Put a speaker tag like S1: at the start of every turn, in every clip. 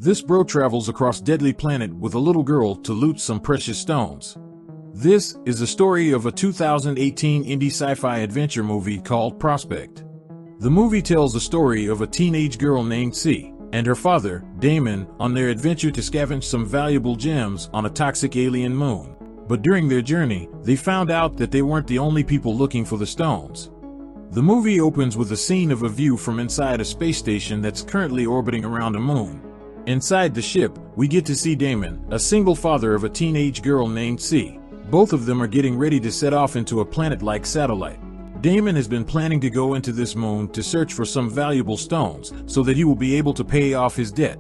S1: This bro travels across deadly planet with a little girl to loot some precious stones. This is the story of a 2018 indie sci-fi adventure movie called Prospect. The movie tells the story of a teenage girl named C and her father, Damon, on their adventure to scavenge some valuable gems on a toxic alien moon. But during their journey, they found out that they weren't the only people looking for the stones. The movie opens with a scene of a view from inside a space station that's currently orbiting around a moon. Inside the ship, we get to see Damon, a single father of a teenage girl named C. Both of them are getting ready to set off into a planet-like satellite. Damon has been planning to go into this moon to search for some valuable stones so that he will be able to pay off his debt.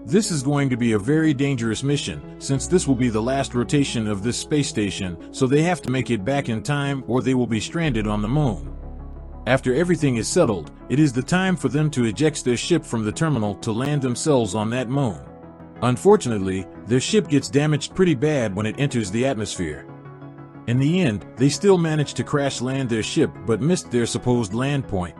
S1: This is going to be a very dangerous mission, since this will be the last rotation of this space station, so they have to make it back in time or they will be stranded on the moon. After everything is settled, it is the time for them to eject their ship from the terminal to land themselves on that moon. Unfortunately, their ship gets damaged pretty bad when it enters the atmosphere. In the end, they still manage to crash land their ship but missed their supposed land point.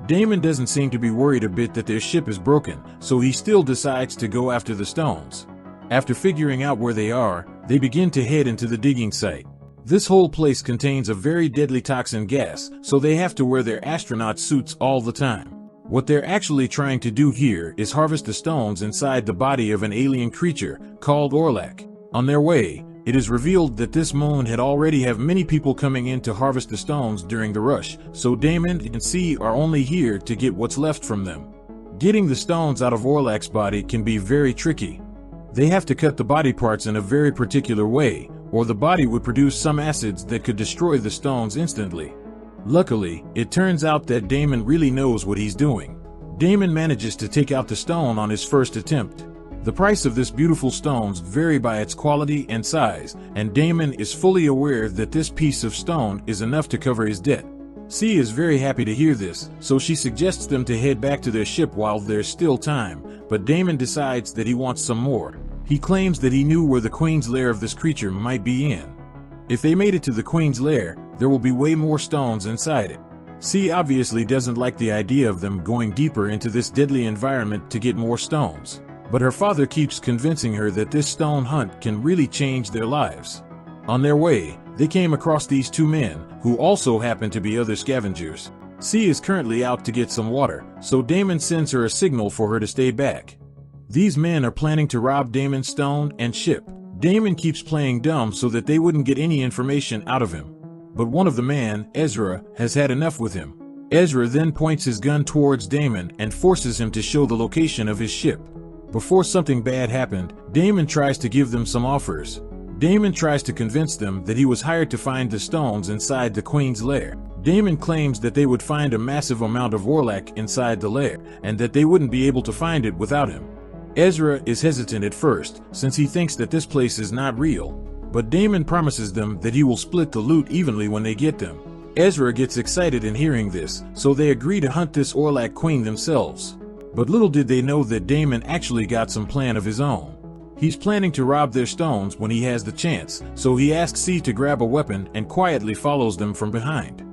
S1: Damon doesn't seem to be worried a bit that their ship is broken, so he still decides to go after the stones. After figuring out where they are, they begin to head into the digging site. This whole place contains a very deadly toxin gas, so they have to wear their astronaut suits all the time. What they're actually trying to do here is harvest the stones inside the body of an alien creature called Orlac. On their way, it is revealed that this moon had already have many people coming in to harvest the stones during the rush, so Damon and C are only here to get what's left from them. Getting the stones out of Orlac's body can be very tricky. They have to cut the body parts in a very particular way, or the body would produce some acids that could destroy the stones instantly. Luckily, it turns out that Damon really knows what he's doing. Damon manages to take out the stone on his first attempt. The price of this beautiful stones vary by its quality and size, and Damon is fully aware that this piece of stone is enough to cover his debt. C is very happy to hear this, so she suggests them to head back to their ship while there's still time, but Damon decides that he wants some more. He claims that he knew where the queen's lair of this creature might be in. If they made it to the queen's lair, there will be way more stones inside it. C obviously doesn't like the idea of them going deeper into this deadly environment to get more stones. But her father keeps convincing her that this stone hunt can really change their lives. On their way, they came across these two men, who also happen to be other scavengers. C is currently out to get some water, so Damon sends her a signal for her to stay back. These men are planning to rob Damon's stone and ship. Damon keeps playing dumb so that they wouldn't get any information out of him. But one of the men, Ezra, has had enough with him. Ezra then points his gun towards Damon and forces him to show the location of his ship. Before something bad happened, Damon tries to give them some offers. Damon tries to convince them that he was hired to find the stones inside the queen's lair. Damon claims that they would find a massive amount of Orlac inside the lair, and that they wouldn't be able to find it without him. Ezra is hesitant at first, since he thinks that this place is not real, but Damon promises them that he will split the loot evenly when they get them. Ezra gets excited in hearing this, so they agree to hunt this Orlac queen themselves. But little did they know that Damon actually got some plan of his own. He's planning to rob their stones when he has the chance, so he asks C to grab a weapon and quietly follows them from behind.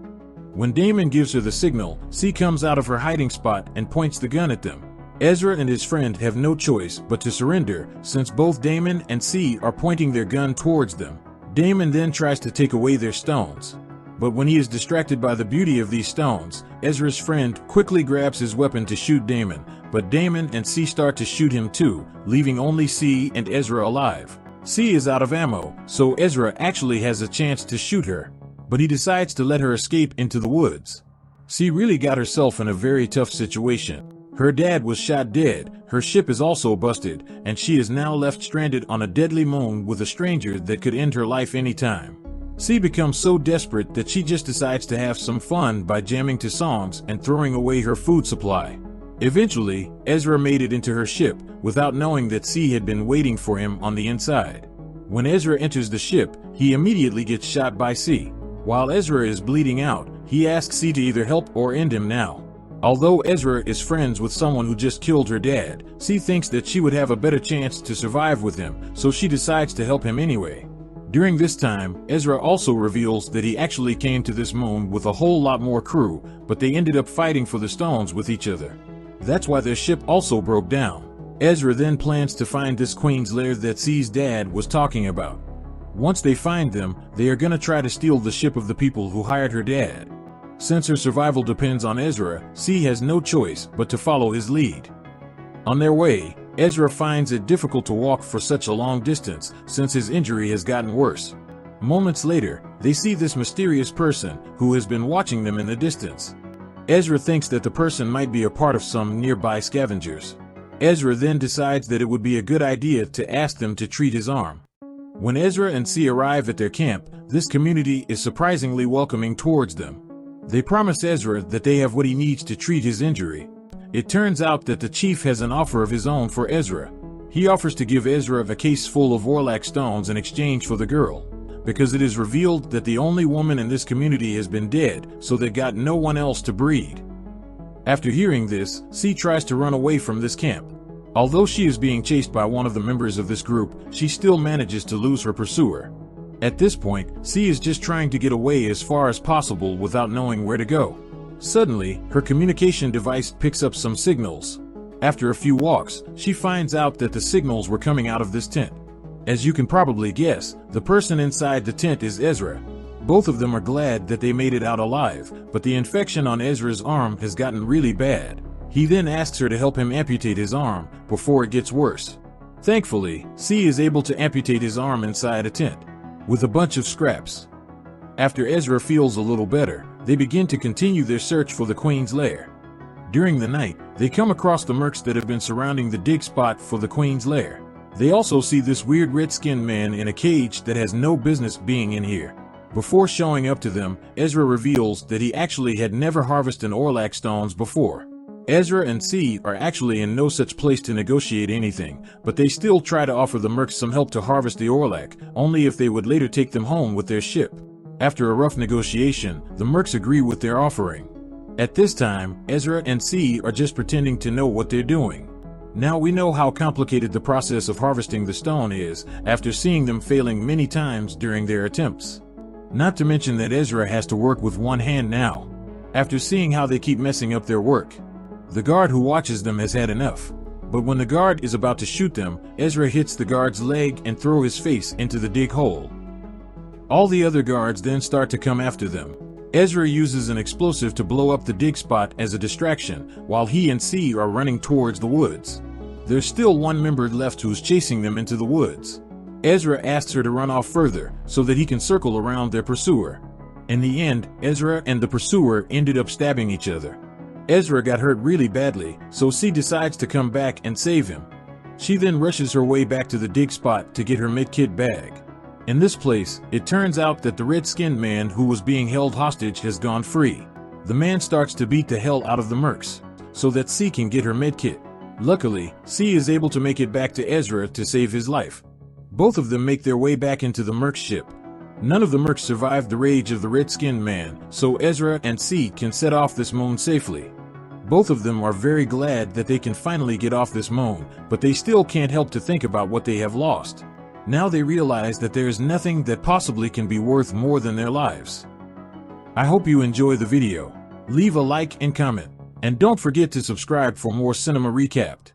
S1: When Damon gives her the signal, C comes out of her hiding spot and points the gun at them. Ezra and his friend have no choice but to surrender, since both Damon and C are pointing their gun towards them. Damon then tries to take away their stones. But when he is distracted by the beauty of these stones, Ezra's friend quickly grabs his weapon to shoot Damon, but Damon and C start to shoot him too, leaving only C and Ezra alive. C is out of ammo, so Ezra actually has a chance to shoot her, but he decides to let her escape into the woods. C really got herself in a very tough situation. Her dad was shot dead, her ship is also busted, and she is now left stranded on a deadly moon with a stranger that could end her life anytime. C becomes so desperate that she just decides to have some fun by jamming to songs and throwing away her food supply. Eventually, Ezra made it into her ship, without knowing that C had been waiting for him on the inside. When Ezra enters the ship, he immediately gets shot by C. While Ezra is bleeding out, he asks C to either help or end him now. Although Ezra is friends with someone who just killed her dad, C thinks that she would have a better chance to survive with him, so she decides to help him anyway. During this time, Ezra also reveals that he actually came to this moon with a whole lot more crew, but they ended up fighting for the stones with each other. That's why their ship also broke down. Ezra then plans to find this Queen's lair that C's dad was talking about. Once they find them, they are gonna try to steal the ship of the people who hired her dad. Since her survival depends on Ezra, C has no choice but to follow his lead. On their way, Ezra finds it difficult to walk for such a long distance since his injury has gotten worse. Moments later, they see this mysterious person who has been watching them in the distance. Ezra thinks that the person might be a part of some nearby scavengers. Ezra then decides that it would be a good idea to ask them to treat his arm. When Ezra and C arrive at their camp, this community is surprisingly welcoming towards them. They promise Ezra that they have what he needs to treat his injury. It turns out that the chief has an offer of his own for Ezra. He offers to give Ezra a case full of Orlac stones in exchange for the girl, because it is revealed that the only woman in this community has been dead, so they got no one else to breed. After hearing this, C tries to run away from this camp. Although she is being chased by one of the members of this group, she still manages to lose her pursuer. At this point, C is just trying to get away as far as possible without knowing where to go. Suddenly, her communication device picks up some signals. After a few walks, she finds out that the signals were coming out of this tent. As you can probably guess, the person inside the tent is Ezra. Both of them are glad that they made it out alive, but the infection on Ezra's arm has gotten really bad. He then asks her to help him amputate his arm before it gets worse. Thankfully, C is able to amputate his arm inside a tent with a bunch of scraps. After Ezra feels a little better, they begin to continue their search for the Queen's lair. During the night, they come across the mercs that have been surrounding the dig spot for the Queen's lair. They also see this weird red-skinned man in a cage that has no business being in here. Before showing up to them, Ezra reveals that he actually had never harvested Orlac stones before. Ezra and C are actually in no such place to negotiate anything, but they still try to offer the mercs some help to harvest the Orlac, only if they would later take them home with their ship. After a rough negotiation, the mercs agree with their offering. At this time, Ezra and C are just pretending to know what they're doing. Now we know how complicated the process of harvesting the stone is, after seeing them failing many times during their attempts. Not to mention that Ezra has to work with one hand now. After seeing how they keep messing up their work, the guard who watches them has had enough. But when the guard is about to shoot them, Ezra hits the guard's leg and throws his face into the dig hole. All the other guards then start to come after them. Ezra uses an explosive to blow up the dig spot as a distraction, while he and C are running towards the woods. There's still one member left who's chasing them into the woods. Ezra asks her to run off further, so that he can circle around their pursuer. In the end, Ezra and the pursuer ended up stabbing each other. Ezra got hurt really badly, so C decides to come back and save him. She then rushes her way back to the dig spot to get her medkit bag. In this place, it turns out that the red-skinned man who was being held hostage has gone free. The man starts to beat the hell out of the mercs, so that C can get her medkit. Luckily, C is able to make it back to Ezra to save his life. Both of them make their way back into the merc ship. None of the mercs survived the rage of the red-skinned man, so Ezra and C can set off this moon safely. Both of them are very glad that they can finally get off this moon, but they still can't help to think about what they have lost. Now they realize that there is nothing that possibly can be worth more than their lives. I hope you enjoy the video. Leave a like and comment, and don't forget to subscribe for more cinema recapped.